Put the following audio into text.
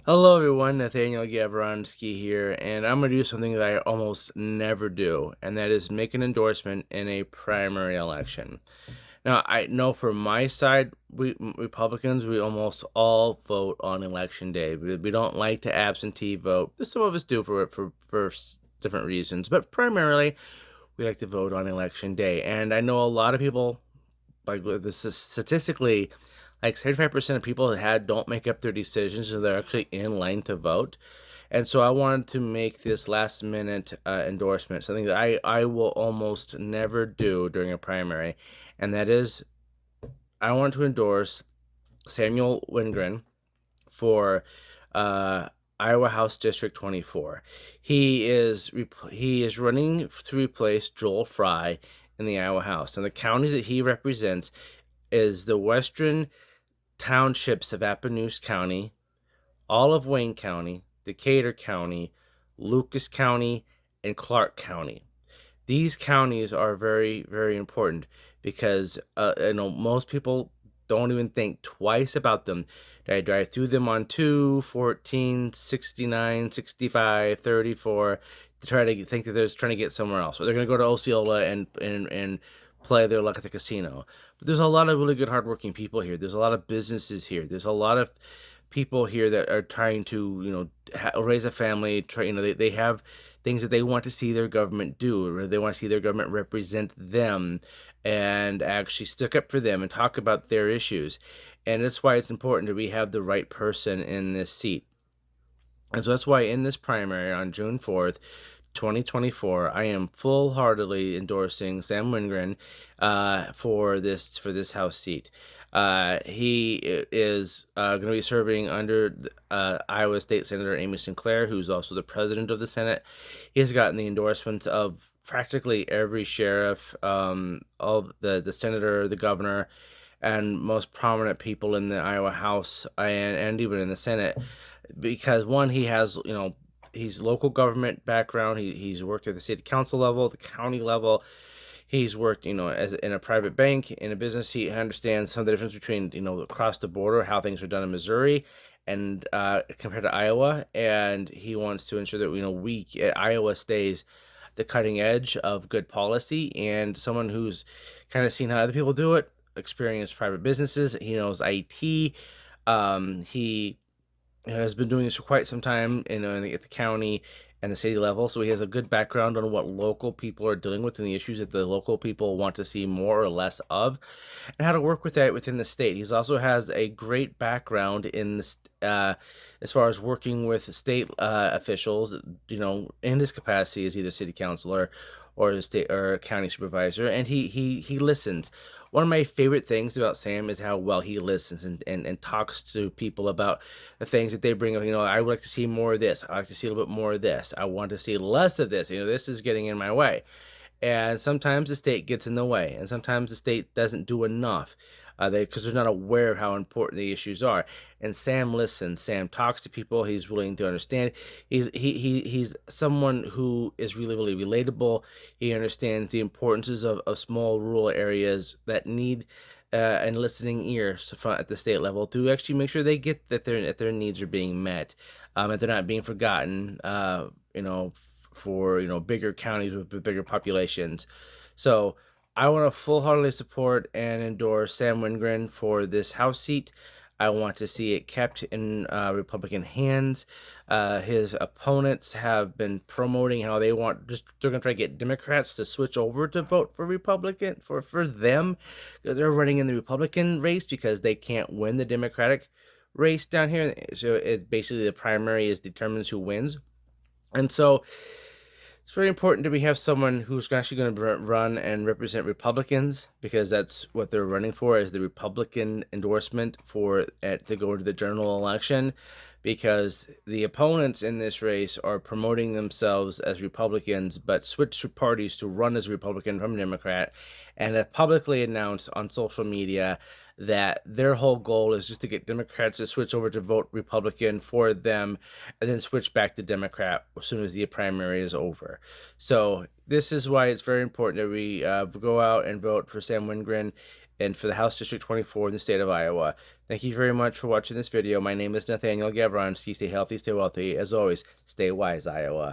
Hello everyone, Nathaniel Gavronski here, and I'm going to do something that I almost never do, and that is make an endorsement in a primary election. Now, I know for my side, we Republicans, we almost all vote on election day. We don't like to absentee vote. Some of us do for different reasons, but primarily we like to vote on election day. And I know a lot of people, like this is statistically, like 75% of people had don't make up their decisions, so they're actually in line to vote. And so I wanted to make this last minute endorsement, something that I will almost never do during a primary, and that is I want to endorse Samuel Wengryn for uh, Iowa House District 24. He is running to replace Joel Fry in the Iowa House, and the counties that he represents is the western townships of Appanoose County, all of Wayne County, Decatur County, Lucas County, and Clark County. These counties are very, very important because most people don't even think twice about them. They drive through them on 2, 14, 69, 65, 34 to try to think that they're trying to get somewhere else. Or they're going to go to Osceola and play their luck at the casino. But there's a lot of really good, hardworking people here. There's a lot of businesses here. There's a lot of people here that are trying to, raise a family. They have things that they want to see their government do, or they want to see their government represent them and actually stick up for them and talk about their issues. And that's why it's important that we have the right person in this seat. And so that's why in this primary on June 4th, 2024, I am full-heartedly endorsing Sam Wengryn for this House seat. He is going to be serving under Iowa State Senator Amy Sinclair, who's also the president of the Senate. He has gotten the endorsements of practically every sheriff, all the senator, the governor, and most prominent people in the Iowa House and even in the Senate, because one, he has he's local government background. He's worked at the city council level, the county level. He's worked, as in a private bank, in a business. He understands some of the difference between, across the border, how things are done in Missouri and compared to Iowa. And he wants to ensure that, Iowa stays the cutting edge of good policy, and someone who's kind of seen how other people do it, experienced private businesses. He knows IT. He has been doing this for quite some time, at the county and the city level. So he has a good background on what local people are dealing with and the issues that the local people want to see more or less of, and how to work with that within the state. He also has a great background in this, as far as working with state officials, in his capacity as either city councilor or a state or county supervisor, and he listens. One of my favorite things about Sam is how well he listens and talks to people about the things that they bring up. I would like to see more of this. I like to see a little bit more of this. I want to see less of this. This is getting in my way. And sometimes the state gets in the way, and sometimes the state doesn't do enough, because they're not aware of how important the issues are. And Sam listens. Sam talks to people. He's willing to understand. He's someone who is really, really relatable. He understands the importances of small rural areas that need an listening ear at the state level to actually make sure they get that their needs are being met, that they're not being forgotten. For bigger counties with bigger populations. So I want to full-heartedly support and endorse Sam Wengryn for this House seat. I want to see it kept in Republican hands. His opponents have been promoting how they're going to try to get Democrats to switch over to vote for Republican for them, because they're running in the Republican race because they can't win the Democratic race down here. So it basically, the primary determines who wins. And so it's very important that we have someone who's actually going to run and represent Republicans, because that's what they're running for, is the Republican endorsement to go into the general election, because the opponents in this race are promoting themselves as Republicans but switch parties to run as Republican from Democrat, and have publicly announced on social media that their whole goal is just to get Democrats to switch over to vote Republican for them and then switch back to Democrat as soon as the primary is over. So this is why it's very important that we go out and vote for Sam Wengryn and for the House District 24 in the state of Iowa. Thank you very much for watching this video. My name is Nathaniel Gavronski. Stay healthy, stay wealthy. As always, stay wise, Iowa.